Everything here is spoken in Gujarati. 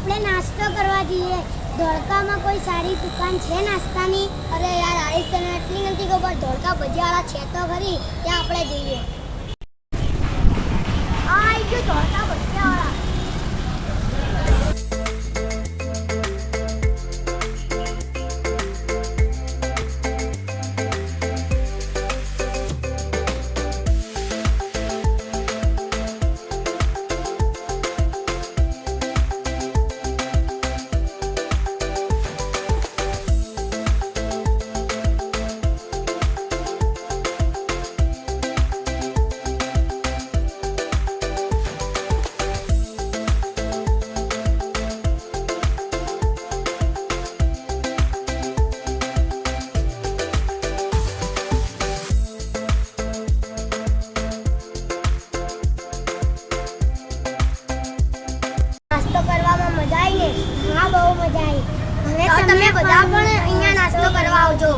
આપણે નાસ્તો કરવા જઈએ। ધોળકામાં કોઈ સારી દુકાન છે નાસ્તાની? અરે યાર આરીસ તને એટલી નથી ખબર, ધોળકા ભજીયાવાળા છે તો ખરી, ત્યાં આપણે જઈએ। આ આવી ગયું ધોળકા ભજીયાવાળા। નાસ્તો કરવામાં મજા આવી ને? હા બહુ મજા આવી। હવે તમે બધા પણ અહીંયા નાસ્તો કરવા આવજો।